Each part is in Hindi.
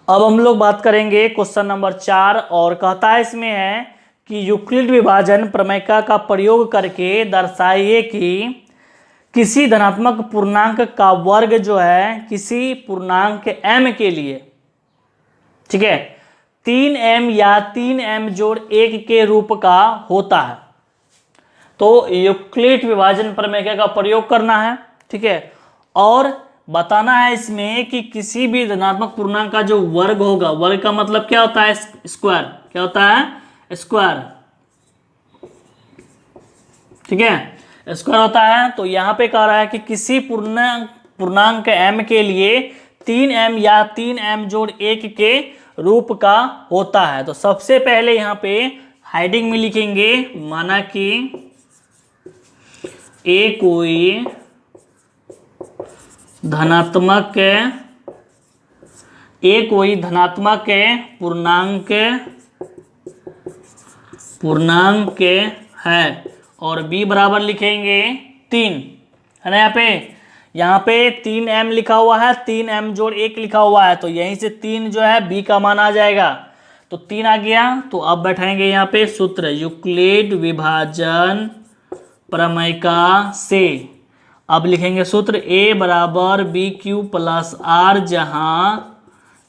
अब हम लोग बात करेंगे क्वेश्चन नंबर 4 और कहता है इसमें है कि यूक्लिड विभाजन प्रमेय का प्रयोग करके दर्शाइए कि किसी धनात्मक पूर्णांक का वर्ग जो है किसी पूर्णांक m के लिए, ठीक है, 3m या 3m जोड़ 1 के रूप का होता है। तो यूक्लिड विभाजन प्रमेय का प्रयोग करना है, ठीक है, और बताना है इसमें कि किसी भी धनात्मक पूर्णांक का जो वर्ग होगा, वर्ग का मतलब क्या होता है, स्क्वायर, क्या होता है, स्क्वायर, ठीक है, स्क्वायर होता है। तो यहाँ पे कह रहा है कि किसी पूर्णांक m के लिए 3m या 3m जोड़ 1 के रूप का होता है। तो सबसे पहले यहाँ पे हेडिंग में लिखेंगे, माना कि a कोई धनात्मक पूर्णांक है और b बराबर लिखेंगे 3, है ना। यहाँ पे 3m लिखा हुआ है, 3m जोड़ 1 लिखा हुआ है, तो यहीं से 3 जो है b का मान आ जाएगा। तो 3 आ गया। तो अब बैठाएंगे यहाँ पे सूत्र यूक्लिड विभाजन प्रमेय से। अब लिखेंगे सूत्र a बराबर बी क्यू प्लस आर, जहाँ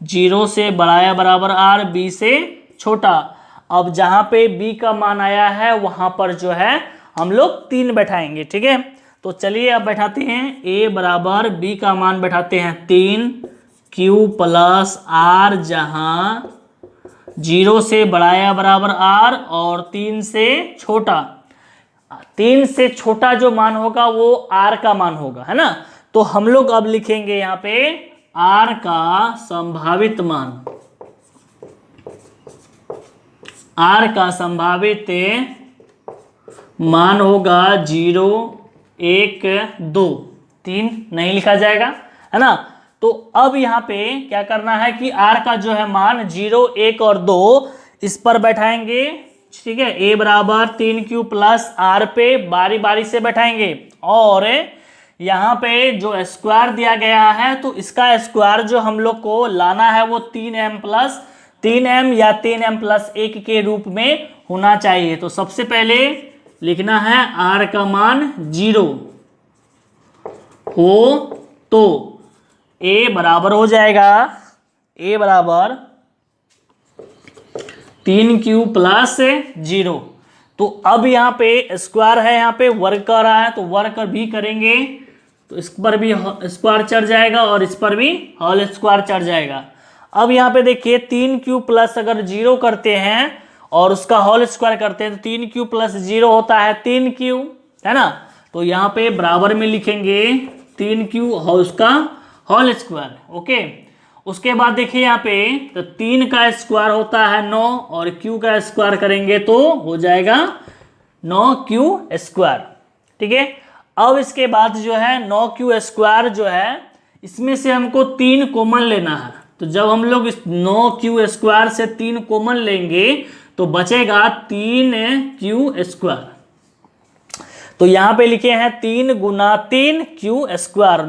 0 से बड़ा या बराबर r, b से छोटा। अब जहाँ पे b का मान आया है वहाँ पर जो है हम लोग 3 बैठाएंगे, ठीक है। तो चलिए अब बैठाते हैं a बराबर b का मान बैठाते हैं 3 q प्लस आर, जहाँ 0 से बड़ा या बराबर r और 3 से छोटा। 3 से छोटा जो मान होगा वो r का मान होगा, है ना। तो हम लोग अब लिखेंगे यहाँ पे r का संभावित मान, r का संभावित मान होगा 0, 1, 2, 3 नहीं लिखा जाएगा, है ना। तो अब यहाँ पे क्या करना है कि r का जो है मान 0, 1 और 2 इस पर बैठाएंगे, ठीक है। a बराबर 3q प्लस आर पे बारी बारी से बैठाएंगे और यहाँ पे जो स्क्वायर दिया गया है तो इसका स्क्वायर जो हम लोग को लाना है वो 3m या 3m प्लस 1 के रूप में होना चाहिए। तो सबसे पहले लिखना है r का मान 0 हो तो a बराबर हो जाएगा, a बराबर 3q प्लस 0। तो अब यहाँ पे स्क्वायर है, यहाँ पे वर्ग कर रहा है तो वर्ग भी करेंगे तो इस पर भी स्क्वायर चढ़ जाएगा और इस पर भी होल स्क्वायर चढ़ जाएगा। अब यहाँ पे देखिए 3q प्लस अगर 0 करते हैं और उसका होल स्क्वायर करते हैं तो 3q प्लस 0 होता है 3q, है ना। तो यहाँ पे बराबर में लिखेंगे 3q उसका होल स्क्वायर, ओके। उसके बाद देखिए यहाँ पे तो 3 का स्क्वायर होता है 9 और q का स्क्वायर करेंगे तो हो जाएगा 9q स्क्वायर, ठीक है। अब इसके बाद जो है 9q स्क्वायर जो है इसमें से हमको 3 कॉमन लेना है। तो जब हम लोग इस 9q स्क्वायर से 3 कॉमन लेंगे तो बचेगा 3q स्क्वायर। तो यहाँ पे लिखे हैं 3 गुना 3q स्क्वायर।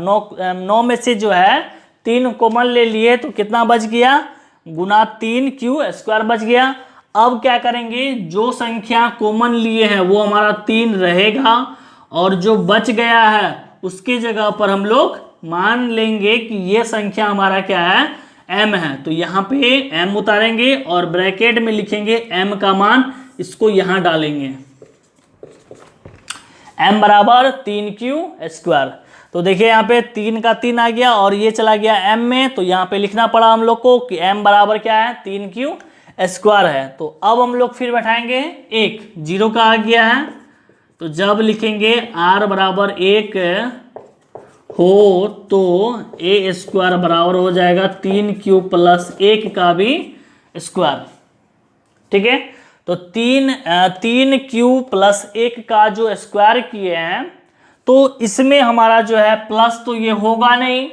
9 में से जो है 3 कॉमन ले लिए तो कितना बच गया, गुना 3q स्क्वायर बच गया। अब क्या करेंगे, जो संख्या कॉमन लिए हैं वो हमारा 3 रहेगा और जो बच गया है उसकी जगह पर हम लोग मान लेंगे कि ये संख्या हमारा क्या है, m है। तो यहाँ पे m उतारेंगे और ब्रैकेट में लिखेंगे m का मान, इसको यहाँ डालेंगे, m बराबर 3q स्क्वायर। तो देखिए यहाँ पे 3 का 3 आ गया और ये चला गया m में, तो यहाँ पे लिखना पड़ा हम लोग को कि m बराबर क्या है, 3q स्क्वायर है। तो अब हम लोग फिर बैठाएंगे 1, 0 का आ गया है तो जब लिखेंगे r बराबर 1 हो तो a स्क्वायर बराबर हो जाएगा 3q प्लस 1 का भी स्क्वायर, ठीक है। तो 3q प्लस 1 का जो स्क्वायर किए हैं तो इसमें हमारा जो है प्लस तो ये होगा नहीं,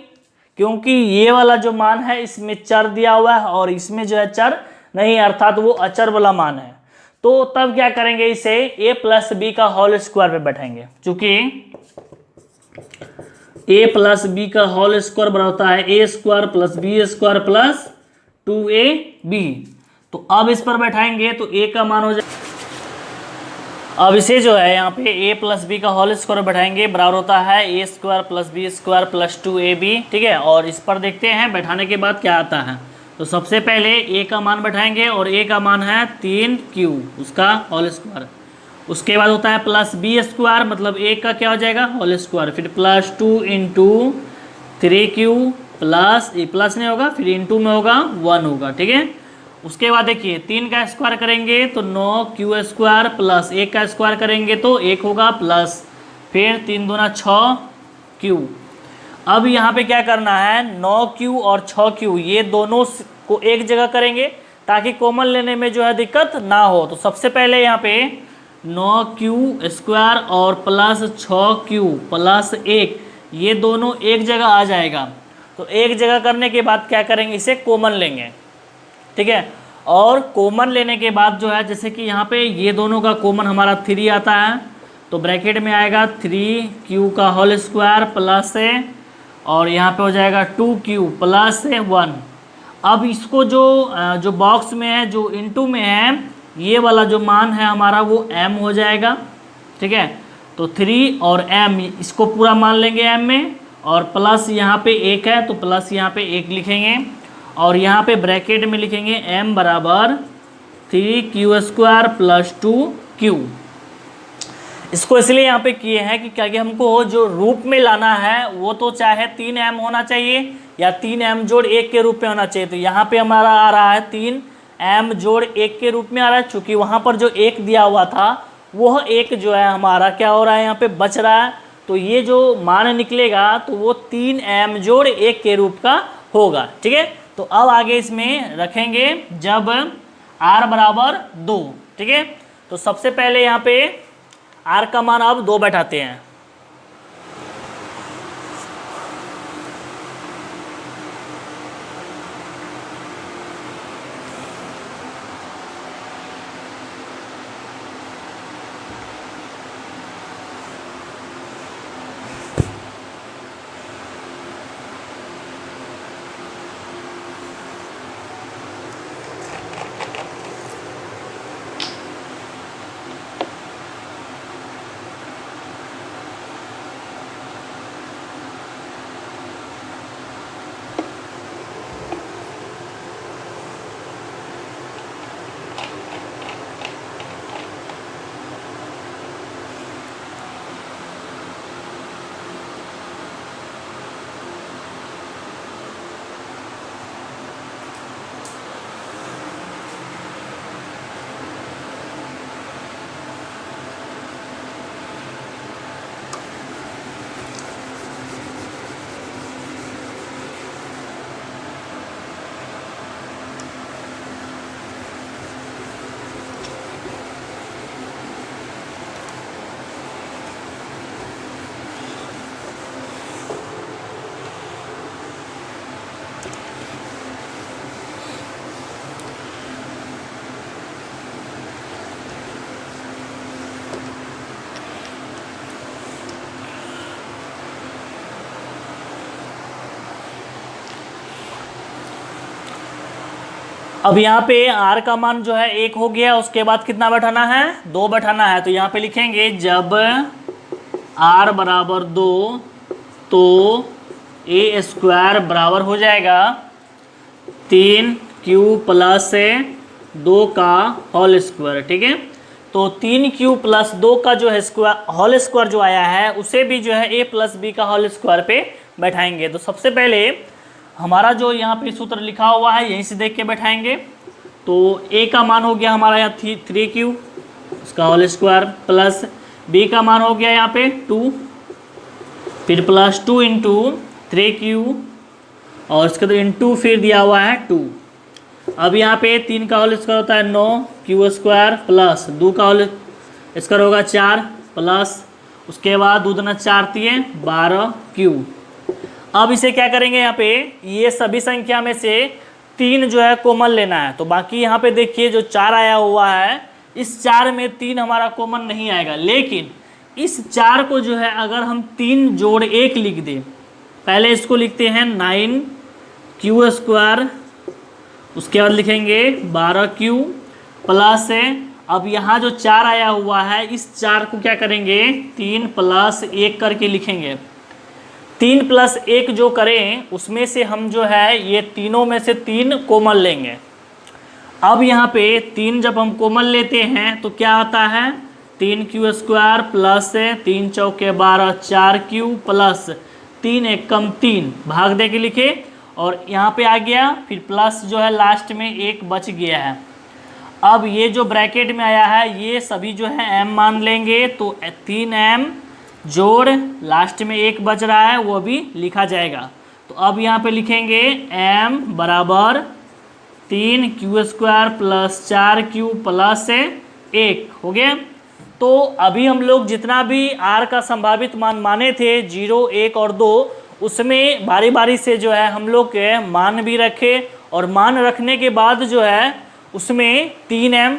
क्योंकि ये वाला जो मान है इसमें चर दिया हुआ है और इसमें जो है चर नहीं, अर्थात वो अचर वाला मान है। तो तब क्या करेंगे, इसे a प्लस बी का होल स्क्वायर पे बैठाएंगे। चूंकि a प्लस बी का होल स्क्वायर बराबर होता है a square plus B square plus 2ab। तो अब इस पर बैठाएंगे तो a का मान हो जाए, अब इसे जो है यहाँ पे a प्लस बी का होल स्क्वायर बैठाएंगे, बराबर होता है a square plus B square plus 2ab। ठीक है, और इस पर देखते हैं बैठाने के बाद क्या आता है। तो सबसे पहले a का मान बैठाएंगे और a का मान है 3q, उसका होल स्क्वायर। उसके बाद होता है प्लस बी स्क्वायर, मतलब a का क्या हो जाएगा होल स्क्वायर, फिर प्लस 2 इंटू 3q प्लस, ये प्लस नहीं होगा फिर इंटू में होगा 1 होगा। ठीक है, उसके बाद देखिए 3 का स्क्वायर करेंगे तो 9q स्क्वायर प्लस 1 का स्क्वायर करेंगे तो 1 होगा प्लस फिर 3 दूना 6q। अब यहाँ पे क्या करना है, 9q और 6q ये दोनों को एक जगह करेंगे ताकि कॉमन लेने में जो है दिक्कत ना हो। तो सबसे पहले यहाँ पे 9q स्क्वायर और प्लस 6q प्लस 1 ये दोनों एक जगह आ जाएगा। तो एक जगह करने के बाद क्या करेंगे, इसे कॉमन लेंगे। ठीक है, और कॉमन लेने के बाद जो है जैसे कि यहाँ पे ये दोनों का कॉमन हमारा 3 आता है, तो ब्रैकेट में आएगा 3q का होल स्क्वायर प्लस से, और यहाँ पे हो जाएगा 2q प्लस से 1। अब इसको जो बॉक्स में है, जो इनटू में है, ये वाला जो मान है हमारा वो m हो जाएगा। ठीक है, तो 3 और m इसको पूरा मान लेंगे m में, और प्लस यहाँ पे 1 है तो प्लस यहाँ पे 1 लिखेंगे, और यहाँ पे ब्रैकेट में लिखेंगे m बराबर 3q स्क्वायर प्लस 2q। इसको इसलिए यहाँ पे किए हैं कि क्या कि हमको जो रूप में लाना है वो तो चाहे 3m होना चाहिए या 3m जोड़ 1 के रूप में होना चाहिए। तो यहाँ पे हमारा आ रहा है 3m जोड़ 1 के रूप में आ रहा है, चूँकि वहाँ पर जो 1 दिया हुआ था वह 1 जो है हमारा क्या हो रहा है यहाँ पे बच रहा है। तो ये जो मान निकलेगा तो वो 3m जोड़ 1 के रूप का होगा। ठीक है, तो अब आगे इसमें रखेंगे जब r बराबर 2। ठीक है, तो सबसे पहले यहाँ पे r का मान अब 2 बैठाते हैं। अब यहाँ पे r का मान जो है 1 हो गया, उसके बाद कितना बैठाना है, 2 बैठाना है। तो यहाँ पे लिखेंगे जब r बराबर 2 तो a स्क्वायर बराबर हो जाएगा 3q प्लस 2 का होल स्क्वायर। ठीक है, तो 3q प्लस 2 का जो है स्क्वायर होल स्क्वायर जो आया है उसे भी जो है a प्लस बी का होल स्क्वायर पे बैठाएंगे। तो सबसे पहले हमारा जो यहाँ पे सूत्र लिखा हुआ है यहीं से देख के बैठाएंगे। तो a का मान हो गया हमारा यहाँ 3q उसका होल स्क्वायर प्लस b का मान हो गया यहाँ पे 2, फिर प्लस 2 इंटू 3q और इसके तो इंटू फिर दिया हुआ है 2। अब यहाँ पे 3 का होल स्क्वायर होता है 9q स्क्वायर प्लस 2 का होल स्क्वायर होगा 4 प्लस उसके बाद 2 दूना 4 3 12q। अब इसे क्या करेंगे, यहाँ पे ये सभी संख्या में से 3 जो है कॉमन लेना है। तो बाकी यहाँ पे देखिए जो 4 आया हुआ है इस 4 में 3 हमारा कॉमन नहीं आएगा, लेकिन इस 4 को जो है अगर हम 3 जोड़ 1 लिख दें, पहले इसको लिखते हैं 9q स्क्वायर उसके बाद लिखेंगे 12Q प्लस है, अब यहाँ जो 4 आया हुआ है इस 4 को क्या करेंगे 3 + 1 करके लिखेंगे। 3 + 1 जो करें उसमें से हम जो है ये तीनों में से 3 कॉमन लेंगे। अब यहाँ पे 3 जब हम कॉमन लेते हैं तो क्या आता है 3Q² प्लस 3 चौके 12 4Q प्लस 3 एकम 3 भाग दे के लिखे, और यहाँ पे आ गया, फिर प्लस जो है लास्ट में 1 बच गया है। अब ये जो ब्रैकेट में आया है ये सभी जो है m मान लेंगे, तो 3m जोड़ लास्ट में 1 बच रहा है वो भी लिखा जाएगा। तो अब यहाँ पे लिखेंगे m बराबर 3Q² प्लस 4Q प्लस 1 हो गया। तो अभी हम लोग जितना भी r का संभावित मान माने थे 0, 1 और 2, उसमें बारी बारी से जो है हम लोग के मान भी रखे, और मान रखने के बाद जो है उसमें 3m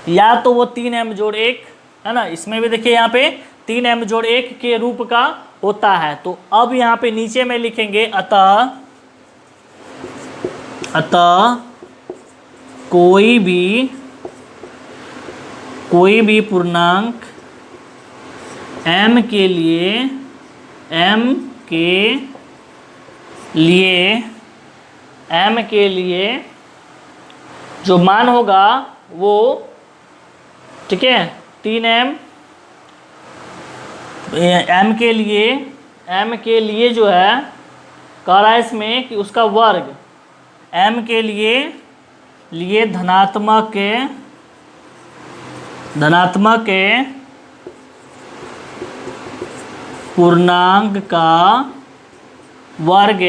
या तो वो 3m जोड़ 1 है ना, इसमें भी देखिए यहाँ पे 3m जोड़ 1 के रूप का होता है। तो अब यहाँ पे नीचे में लिखेंगे अतः कोई भी पूर्णांक m के लिए जो मान होगा वो, ठीक है, 3m m के लिए जो है कह रहा है इसमें कि उसका वर्ग m के लिए धनात्मक पूर्णांक का वर्ग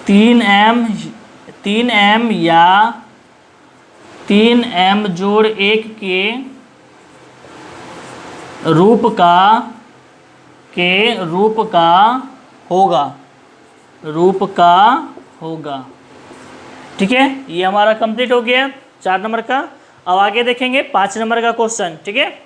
3m या 3m जोड़ 1 के रूप का होगा। ठीक है, ये हमारा कंप्लीट हो गया 4 नंबर का। अब आगे देखेंगे 5 नंबर का क्वेश्चन। ठीक है।